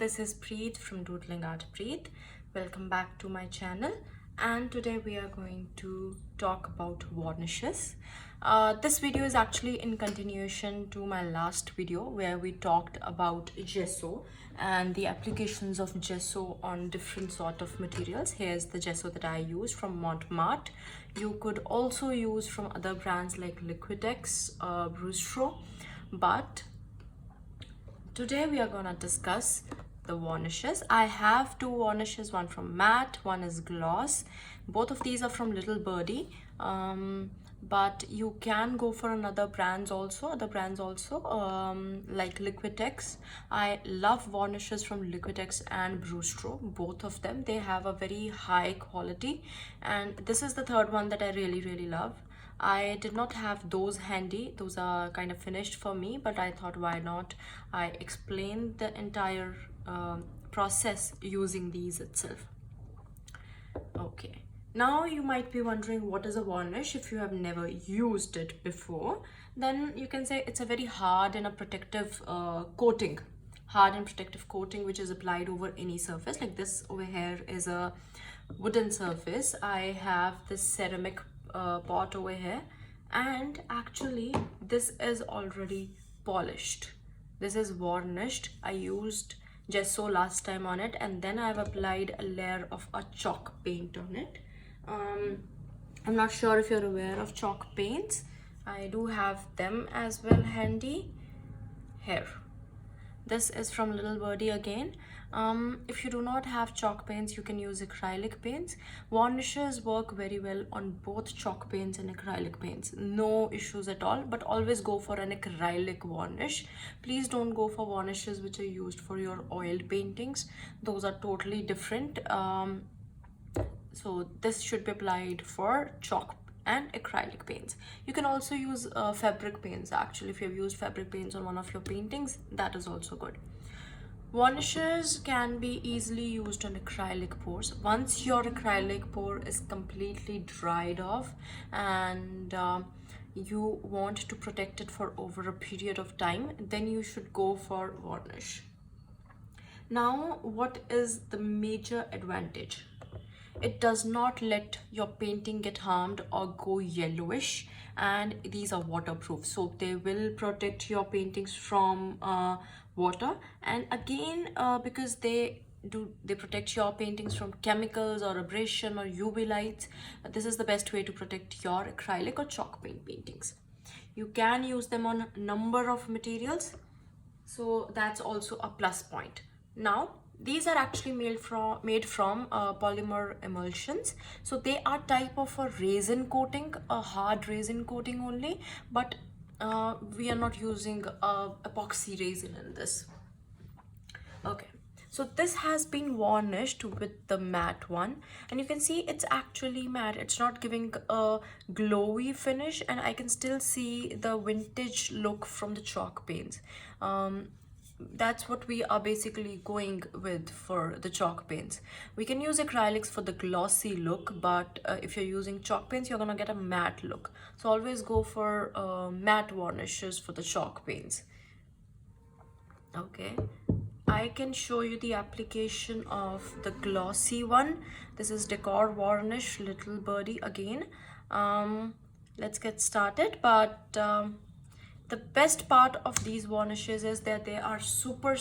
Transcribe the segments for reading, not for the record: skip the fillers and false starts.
this is Preet from Doodling Art Preet. Welcome back to my channel, and today we are going to talk about varnishes. This video is actually in continuation to my last video where we talked about gesso and the applications of gesso on different sort of materials. Here's the gesso that I use from Montmartre. You could also use from other brands like Liquitex, Brustro, but today we are gonna discuss the varnishes. I have two varnishes, one from matte, one is gloss. Both of these are from Little Birdie, but you can go for other brands also, like Liquitex. I love varnishes from Liquitex and Brustro, both of them. They have a very high quality, and this is the third one that I really love. I did not have those handy, those are kind of finished for me, but I thought why not I explain the entire process using these itself. Okay, now you might be wondering what is a varnish. If you have never used it before, then you can say it's a very hard and a protective coating, which is applied over any surface. Like this over here is a wooden surface. I have this ceramic pot over here, and actually this is already polished. This is varnished. I used gesso last time on it, and then I've applied a layer of a chalk paint on it. I'm not sure if you're aware of chalk paints. I do have them as well handy here. This is from Little Birdie again. If you do not have chalk paints, you can use acrylic paints. Varnishes work very well on both chalk paints and acrylic paints. No issues at all, but always go for an acrylic varnish. Please don't go for varnishes which are used for your oil paintings. Those are totally different. So this should be applied for chalk and acrylic paints. You can also use fabric paints. Actually, if you've used fabric paints on one of your paintings, that is also good. Varnishes can be easily used on acrylic pours. Once your acrylic pour is completely dried off and you want to protect it for over a period of time, then you should go for varnish. Now, what is the major advantage? It does not let your painting get harmed or go yellowish, and these are waterproof, so they will protect your paintings from water. And again, because they protect your paintings from chemicals or abrasion or UV lights, this is the best way to protect your acrylic or chalk paint paintings. You can use them on a number of materials, so that's also a plus point. Now, these are actually made from polymer emulsions, so they are type of a resin coating, a hard resin coating only, but we are not using epoxy resin in this. Okay, so this has been varnished with the matte one, and you can see it's actually matte. It's not giving a glowy finish, and I can still see the vintage look from the chalk paints. That's what we are basically going with for the chalk paints. We can use acrylics for the glossy look, but if you're using chalk paints, you're gonna get a matte look. So always go for matte varnishes for the chalk paints. Okay, I can show you the application of the glossy one. This is Decor Varnish, Little Birdie again. Let's get started, but the best part of these varnishes is that they are super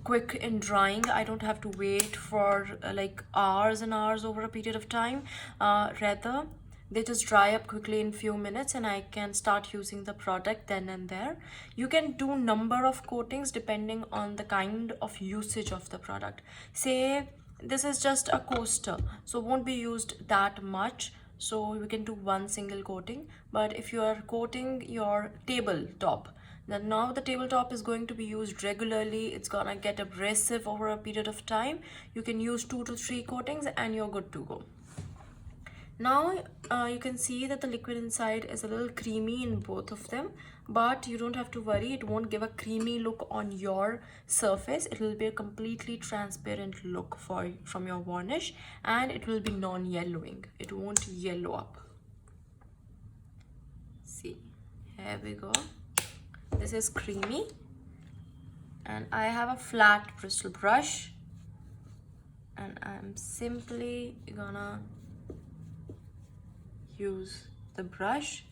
quick in drying. I don't have to wait for like hours and hours over a period of time. Rather, they just dry up quickly in few minutes, and I can start using the product then and there. You can do number of coatings depending on the kind of usage of the product. Say this is just a coaster, so won't be used that much, so we can do one single coating. But if you are coating your tabletop, then now the tabletop is going to be used regularly, it's gonna get abrasive over a period of time. You can use 2 to 3 coatings and you're good to go. Now you can see that the liquid inside is a little creamy in both of them, but you don't have to worry, it won't give a creamy look on your surface. It will be a completely transparent look from your varnish, and it will be non-yellowing. It won't yellow up. See, here we go. This is creamy. And I have a flat bristle brush, and I'm simply gonna use the brush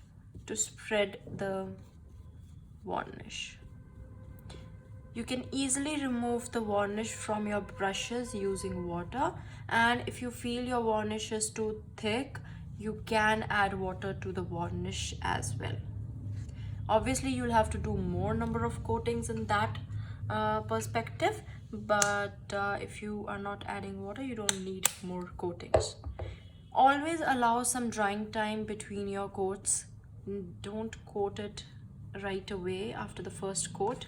to spread the varnish. You can easily remove the varnish from your brushes using water, and if you feel your varnish is too thick, you can add water to the varnish as well. Obviously you'll have to do more number of coatings in that perspective, but if you are not adding water, you don't need more coatings. Always allow some drying time between your coats. Don't coat it right away after the first coat.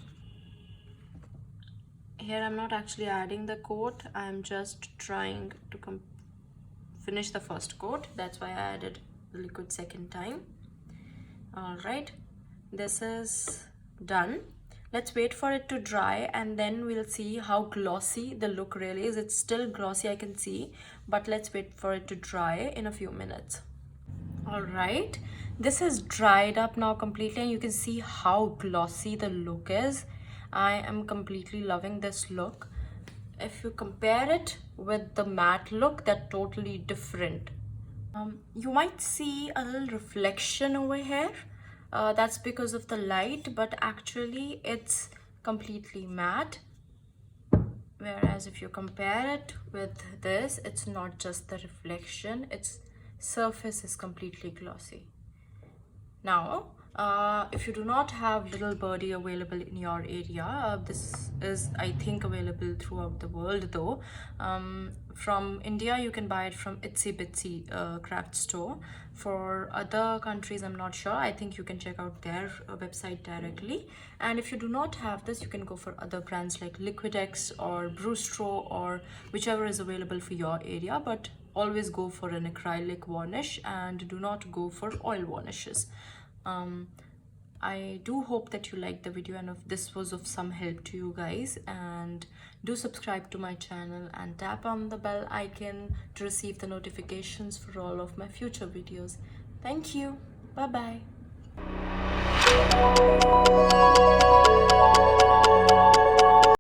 Here I'm not actually adding the coat, I'm just trying to finish the first coat. That's why I added the liquid second time. All right, this is done. Let's wait for it to dry, and then we'll see how glossy the look really is. It's still glossy, I can see, but let's wait for it to dry in a few minutes. All right, this is dried up now completely, and you can see how glossy the look is. I am completely loving this look. If you compare it with the matte look, they're totally different. You might see a little reflection over here. That's because of the light, but actually it's completely matte. Whereas if you compare it with this, it's not just the reflection, its surface is completely glossy. Now, if you do not have Little Birdie available in your area, this is, I think, available throughout the world though. From India, you can buy it from Itsy Bitsy craft store. For other countries, I'm not sure. I think you can check out their website directly. And if you do not have this, you can go for other brands like Liquidex or Brewstro or whichever is available for your area. But always go for an acrylic varnish and do not go for oil varnishes. I do hope that you liked the video and if this was of some help to you guys, and do subscribe to my channel and tap on the bell icon to receive the notifications for all of my future videos. Thank you. Bye bye.